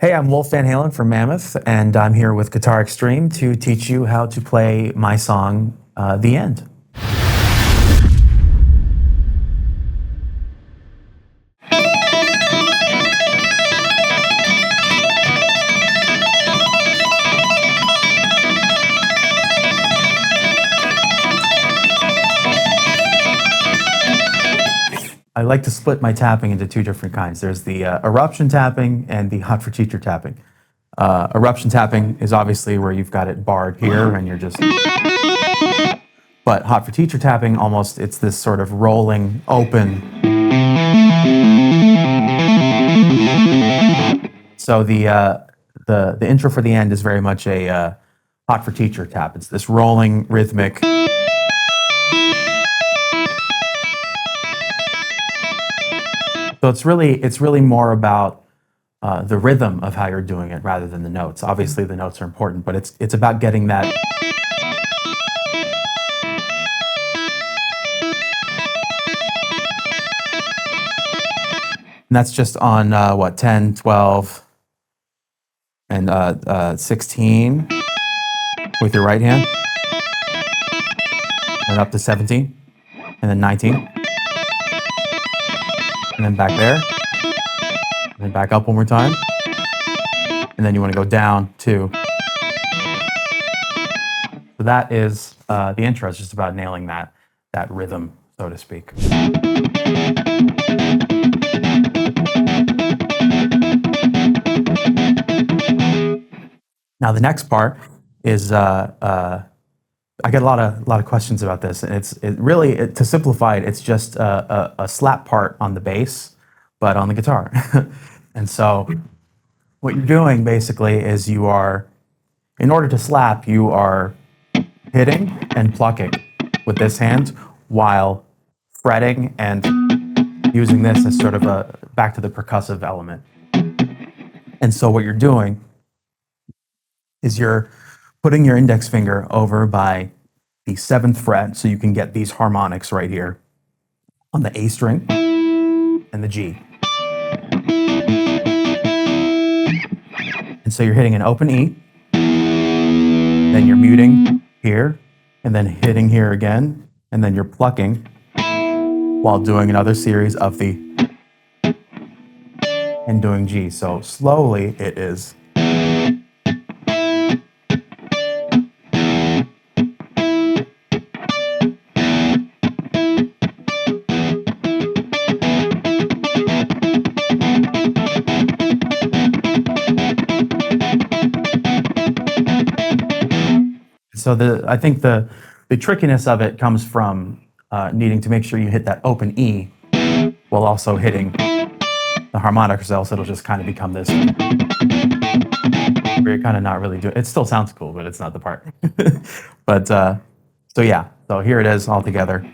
Hey, I'm Wolf Van Halen from Mammoth, and I'm here with Guitar Extreme to teach you how to play my song, The End. I like to split my tapping into two different kinds. There's the eruption tapping and the hot for teacher tapping. Eruption tapping is obviously where you've got it barred here and you're just. But hot for teacher tapping, almost it's this sort of rolling open. So the intro for The End is very much a hot for teacher tap. It's this rolling rhythmic. So it's really more about the rhythm of how you're doing it rather than the notes. Obviously, the notes are important, but it's about getting that. And that's just on 10, 12, and 16 with your right hand, and up to 17, and then 19. And then back there, and then back up one more time, and then you want to go down too. So that is the intro. It's just about nailing that rhythm, so to speak. Now the next part is I get a lot of questions about this, and to simplify it, it's just a slap part on the bass, but on the guitar. And so what you're doing basically is in order to slap, you are hitting and plucking with this hand while fretting and using this as sort of back to the percussive element. And so what you're doing is you're putting your index finger over by the 7th fret so you can get these harmonics right here on the A string and the G. And so you're hitting an open E, then you're muting here, and then hitting here again, and then you're plucking while doing another series of the and doing G. So slowly it is. So I think the trickiness of it comes from needing to make sure you hit that open E while also hitting the harmonics, else it'll just kind of become this where you're kind of not really doing it. It still sounds cool, but it's not the part. But so yeah, so here it is all together.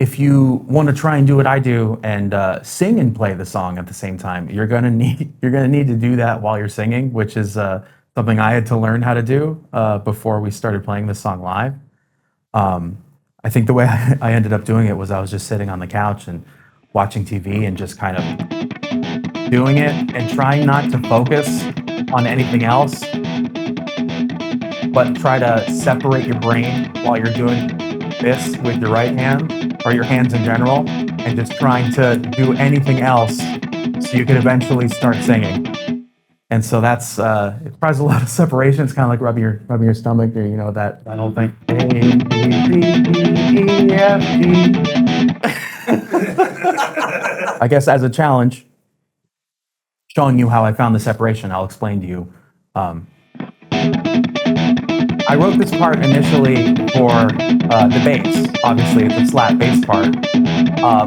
If you want to try and do what I do and sing and play the song at the same time, you're gonna need to do that while you're singing, which is something I had to learn how to do before we started playing this song live. I think the way I ended up doing it was I was just sitting on the couch and watching TV and just kind of doing it and trying not to focus on anything else, but try to separate your brain while you're doing this with your right hand, or your hands in general, and just trying to do anything else so you can eventually start singing. And so that's it requires a lot of separation. It's kind of like rubbing your stomach, or that whole thing. A, B, C, D, E, F, G. I guess as a challenge, showing you how I found the separation, I'll explain to you. I wrote this part initially for the bass. Obviously, it's a flat bass part.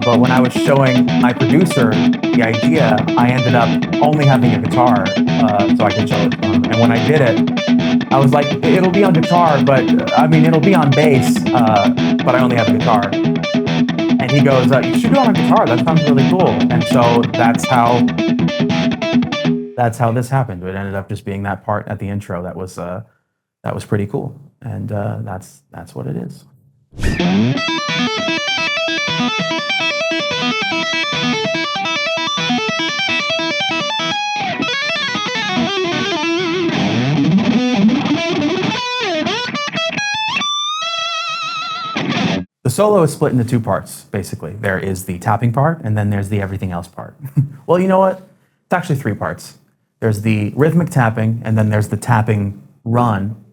But when I was showing my producer the idea, I ended up only having a guitar so I could show it to him. And when I did it, I was like, it'll be on guitar, but it'll be on bass, but I only have a guitar. And he goes, you should do it on guitar. That sounds really cool. And so that's how this happened. It ended up just being that part at the intro that was pretty cool. And that's what it is. The solo is split into two parts, basically. There is the tapping part, and then there's the everything else part. Well, you know what? It's actually three parts. There's the rhythmic tapping, and then there's the tapping run,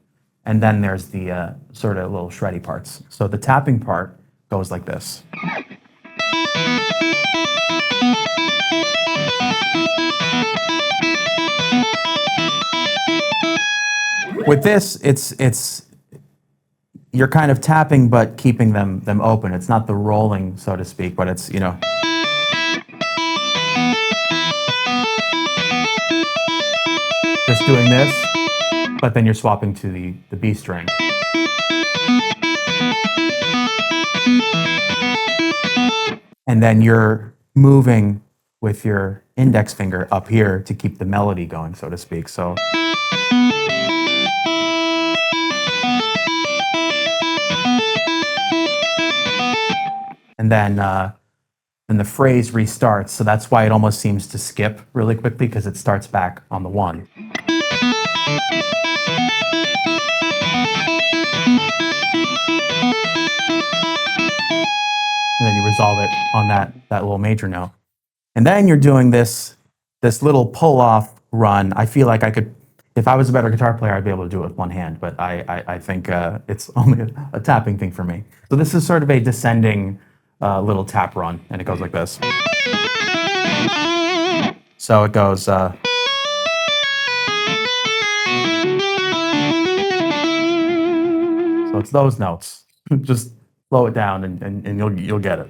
and then there's the sort of little shreddy parts. So the tapping part goes like this. With this, it's you're kind of tapping but keeping them open. It's not the rolling, so to speak, but it's, you know. Just doing this, but then you're swapping to the B string. And then you're moving with your index finger up here to keep the melody going, so to speak. So. And then the phrase restarts. So that's why it almost seems to skip really quickly, because it starts back on the one. And then you resolve it on that little major note. And then you're doing this little pull-off run. I feel like I could, if I was a better guitar player, I'd be able to do it with one hand, but I think it's only a tapping thing for me. So this is sort of a descending little tap run, and it goes like this. So it goes. So it's those notes. Just slow it down, and you'll get it.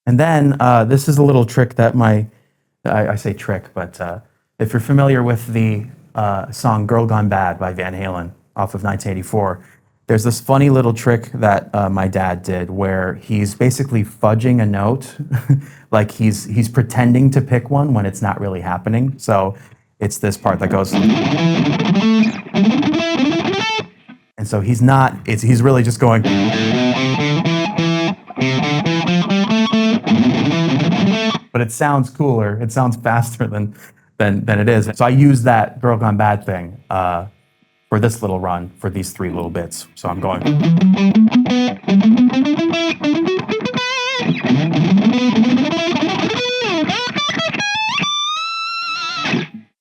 And then this is a little trick that I say trick, but if you're familiar with the song Girl Gone Bad by Van Halen off of 1984, there's this funny little trick that my dad did where he's basically fudging a note, like he's pretending to pick one when it's not really happening. So it's this part that goes, and so he's really just going, but it sounds cooler, it sounds faster than it is. So I use that Girl Gone Bad thing for this little run, for these three little bits. So I'm going.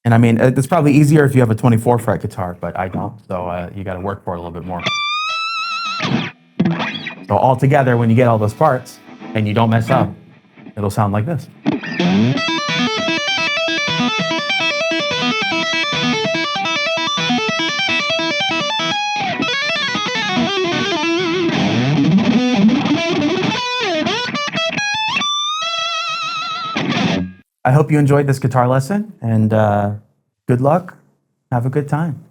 And I mean, it's probably easier if you have a 24 fret guitar, but I don't. So you got to work for it a little bit more. So all together, when you get all those parts and you don't mess up, it'll sound like this. I hope you enjoyed this guitar lesson, and good luck. Have a good time.